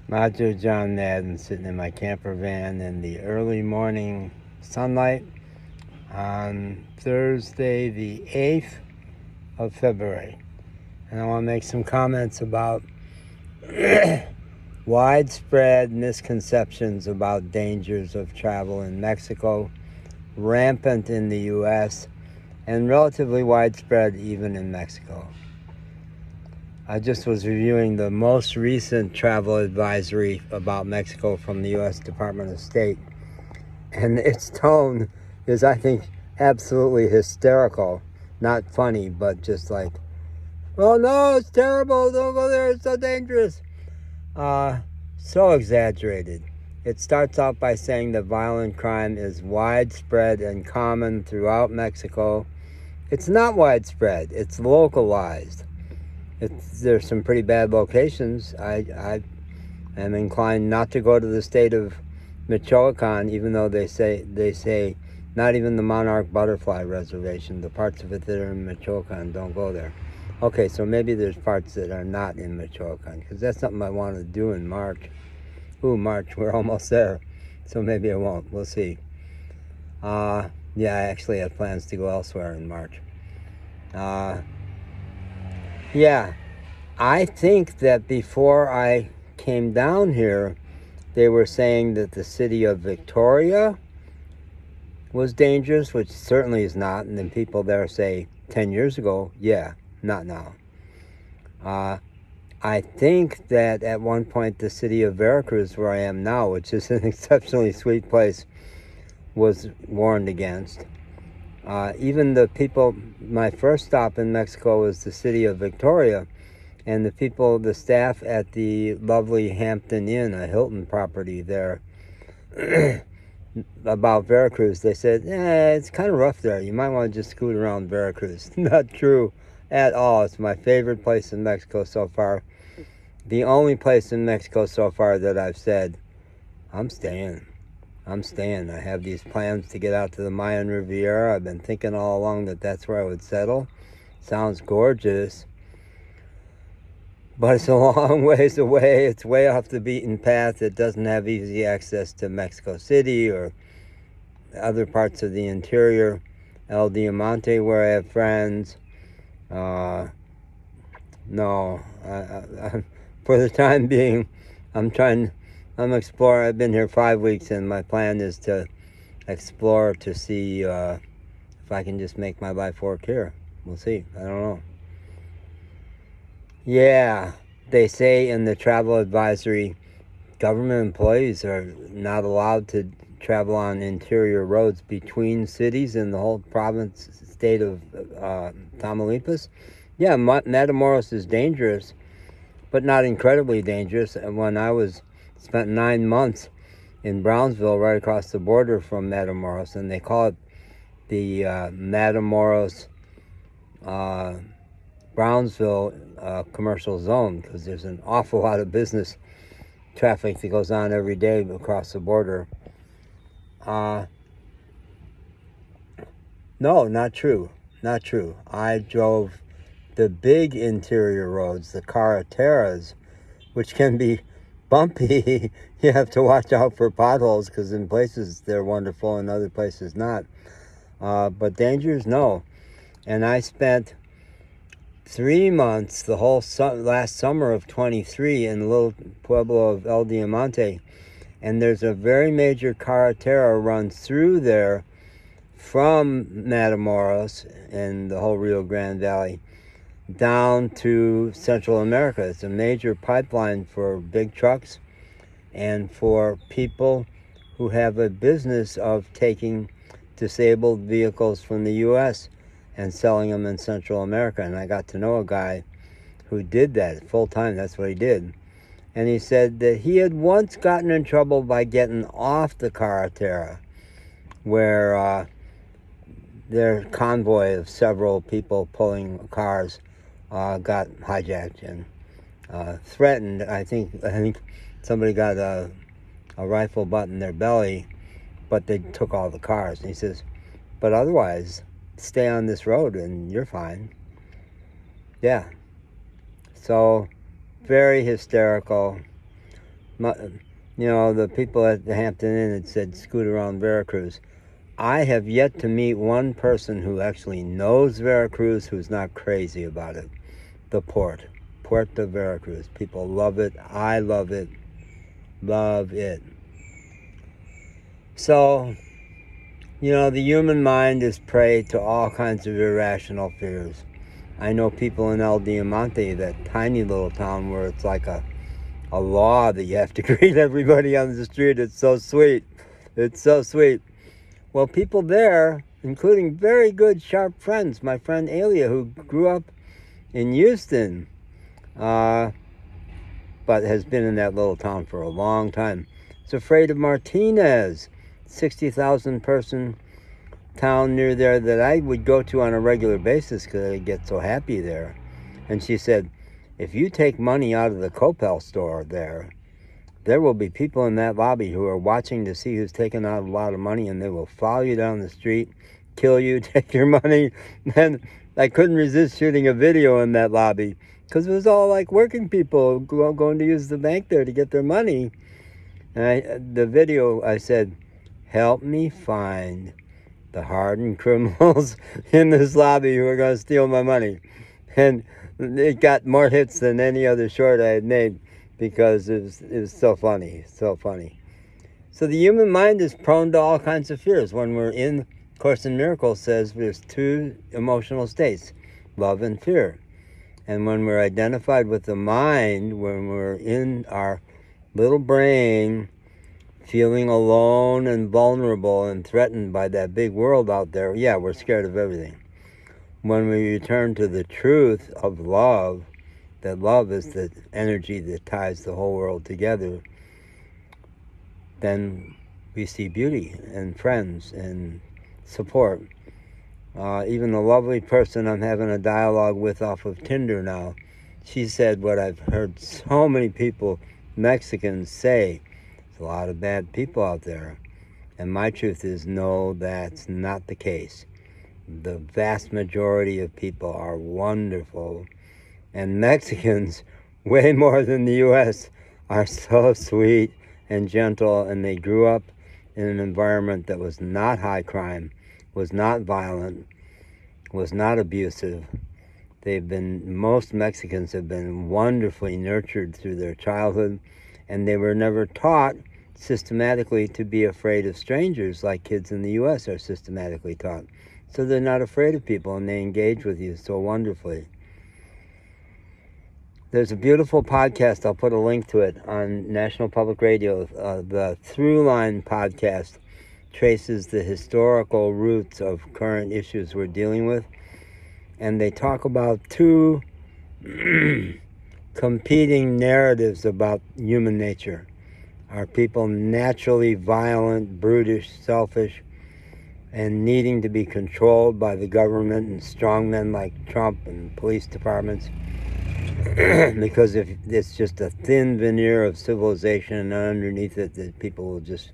Majo John Madden sitting in my camper van in the early morning sunlight on Thursday, the 8th of February. And I want to make some comments about widespread misconceptions about dangers of travel in Mexico, rampant in the U.S., and relatively widespread even in Mexico. I just was reviewing the most recent travel advisory about Mexico from the U.S. Department of State, and its tone is, I think, absolutely hysterical. Not funny, but just like, oh no, it's terrible, don't go there, it's so dangerous. So exaggerated. It starts out by saying that violent crime is widespread and common throughout Mexico. It's not widespread, it's localized. There's some pretty bad locations. I am inclined not to go to the state of Michoacan, even though they say not even the monarch butterfly reservation, the parts of it that are in Michoacan, don't go there. Okay, so maybe there's parts that are not in Michoacan, because that's something I want to do in March. Ooh, March, we're almost there, so maybe I won't. We'll see. Yeah, I actually have plans to go elsewhere in March. Yeah, I think that before I came down here, they were saying that the city of Victoria was dangerous, which certainly is not. And then people there say 10 years ago, yeah, not now. I think that at one point the city of Veracruz, where I am now, which is an exceptionally sweet place, was warned against. Even the people, my first stop in Mexico was the city of Victoria, and the people, the staff at the lovely Hampton Inn, a Hilton property there, about Veracruz, they said, it's kind of rough there. You might want to just scoot around Veracruz. Not true at all. It's my favorite place in Mexico so far. The only place in Mexico so far that I've said, I'm staying. I have these plans to get out to the Mayan Riviera. I've been thinking all along that that's where I would settle. Sounds gorgeous. But it's a long ways away. It's way off the beaten path. It doesn't have easy access to Mexico City or other parts of the interior. El Diamante, where I have friends. No. For the time being, I'm exploring. I've been here 5 weeks, and my plan is to explore to see if I can just make my life work here. We'll see. I don't know. Yeah, they say in the travel advisory, government employees are not allowed to travel on interior roads between cities in the whole state of Tamaulipas. Yeah, Matamoros is dangerous, but not incredibly dangerous. And when I spent 9 months in Brownsville, right across the border from Matamoros, and they call it the Matamoros Brownsville commercial zone, because there's an awful lot of business traffic that goes on every day across the border. No, not true. I drove the big interior roads, the carreteras, which can be bumpy. You have to watch out for potholes, because in places they're wonderful and other places not. But dangers, no. And I spent 3 months, the whole last summer of 23, in the little pueblo of El Diamante, and there's a very major carretera runs through there from Matamoros and the whole Rio Grande Valley down to Central America. It's a major pipeline for big trucks and for people who have a business of taking disabled vehicles from the U.S. and selling them in Central America. And I got to know a guy who did that full time. That's what he did. And he said that he had once gotten in trouble by getting off the carretera, where their convoy of several people pulling cars got hijacked and threatened. I think somebody got a rifle butt in their belly, but they took all the cars. And he says, but otherwise, stay on this road and you're fine. Yeah. So, very hysterical. The people at the Hampton Inn had said scoot around Veracruz. I have yet to meet one person who actually knows Veracruz who's not crazy about it. The Port de Veracruz. People love it. I love it. Love it. So, the human mind is prey to all kinds of irrational fears. I know people in El Diamante, that tiny little town where it's like a law that you have to greet everybody on the street. It's so sweet. It's so sweet. Well, people there, including very good, sharp friends, my friend Alia, who grew up in Houston, but has been in that little town for a long time, is afraid of Martinez, 60,000 person town near there that I would go to on a regular basis because I get so happy there. And she said, if you take money out of the Coppel store there will be people in that lobby who are watching to see who's taking out a lot of money, and they will follow you down the street, kill you, take your money. And I couldn't resist shooting a video in that lobby because it was all like working people going to use the bank there to get their money. And the video, I said, help me find the hardened criminals in this lobby who are going to steal my money. And it got more hits than any other short I had made because it was so funny, so funny. So the human mind is prone to all kinds of fears. When we're in Course in Miracles says there's two emotional states, love and fear. And when we're identified with the mind, when we're in our little brain, feeling alone and vulnerable and threatened by that big world out there, yeah, we're scared of everything. When we return to the truth of love, that love is the energy that ties the whole world together, then we see beauty and friends and support. Even the lovely person I'm having a dialogue with off of Tinder now, she said what I've heard so many people, Mexicans, say. There's a lot of bad people out there. And my truth is, no, that's not the case. The vast majority of people are wonderful. And Mexicans, way more than the U.S., are so sweet and gentle, and they grew up in an environment that was not high crime, was not violent, was not abusive. Most Mexicans have been wonderfully nurtured through their childhood, and they were never taught systematically to be afraid of strangers like kids in the U.S. are systematically taught. So they're not afraid of people, and they engage with you so wonderfully. There's a beautiful podcast, I'll put a link to it, on National Public Radio. The Throughline podcast traces the historical roots of current issues we're dealing with. And they talk about two competing narratives about human nature. Are people naturally violent, brutish, selfish, and needing to be controlled by the government and strongmen like Trump and police departments? Because if it's just a thin veneer of civilization, and underneath it that people will just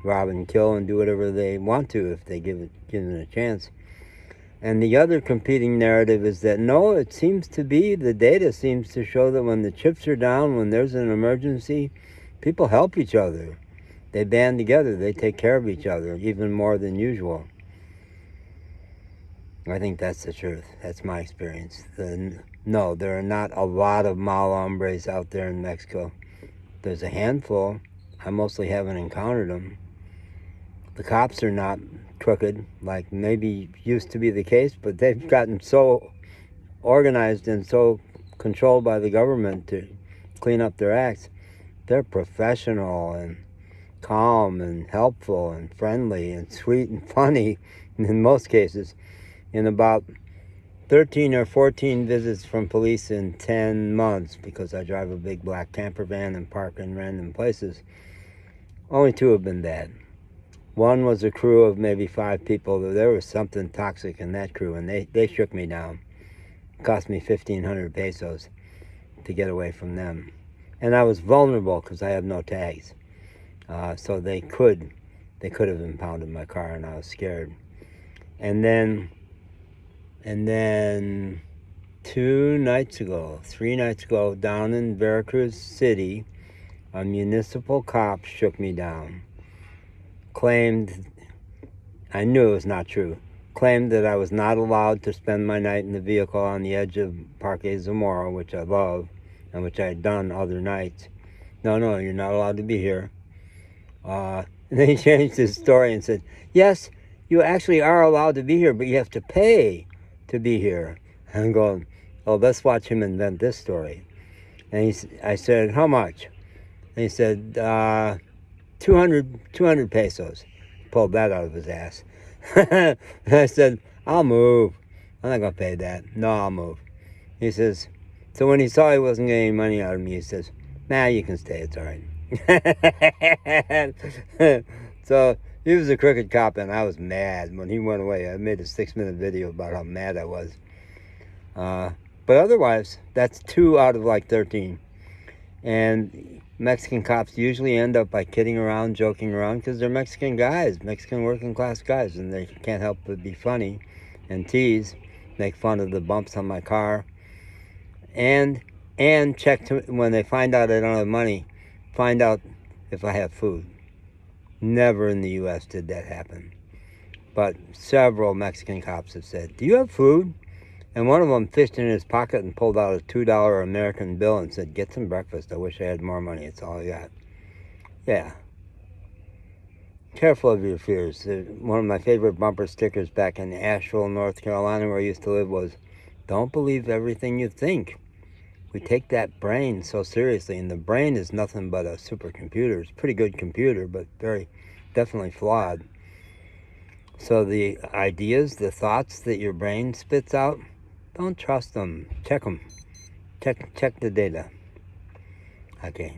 rob and kill and do whatever they want to if they give it a chance. And the other competing narrative is that no, it seems to be, the data seems to show that when the chips are down, when there's an emergency, people help each other. They band together, they take care of each other, even more than usual. I think that's the truth. That's my experience. No, there are not a lot of mal hombres out there in Mexico. There's a handful. I mostly haven't encountered them. The cops are not crooked, like maybe used to be the case, but they've gotten so organized and so controlled by the government to clean up their acts. They're professional and calm and helpful and friendly and sweet and funny in most cases. In about 13 or 14 visits from police in 10 months, because I drive a big black camper van and park in random places, only 2 have been bad. One was a crew of maybe 5 people. There was something toxic in that crew, and they shook me down. It cost me 1,500 pesos to get away from them. And I was vulnerable because I have no tags. So they could have impounded my car, and I was scared. And then 3 nights ago, down in Veracruz City, A municipal cop shook me down. Claimed, I knew it was not true, claimed that I was not allowed to spend my night in the vehicle on the edge of Parque Zamora, which I love, and which I had done other nights. No, you're not allowed to be here. And then he changed his story and said, yes, you actually are allowed to be here, but you have to pay to be here. And I'm going, oh, let's watch him invent this story. And I said, how much? And he said, 200 pesos. Pulled that out of his ass. And I said, I'll move. I'm not going to pay that. No, I'll move. He says, so when he saw he wasn't getting any money out of me, he says, nah, you can stay. It's all right. So he was a crooked cop, and I was mad when he went away. I made a 6-minute video about how mad I was. But otherwise, that's 2 out of like 13. And Mexican cops usually end up by kidding around, joking around, because they're Mexican guys, Mexican working class guys, and they can't help but be funny and tease, make fun of the bumps on my car, and check to, when they find out I don't have money, find out if I have food. Never in the U.S. did that happen. But several Mexican cops have said, do you have food? And one of them fished in his pocket and pulled out a $2 American bill and said, get some breakfast. I wish I had more money. It's all I got. Yeah. Careful of your fears. One of my favorite bumper stickers back in Asheville, North Carolina, where I used to live, was, don't believe everything you think. We take that brain so seriously, and the brain is nothing but a supercomputer. It's a pretty good computer, but very definitely flawed. So the ideas, the thoughts that your brain spits out, don't trust them. Check them. Check the data. Okay.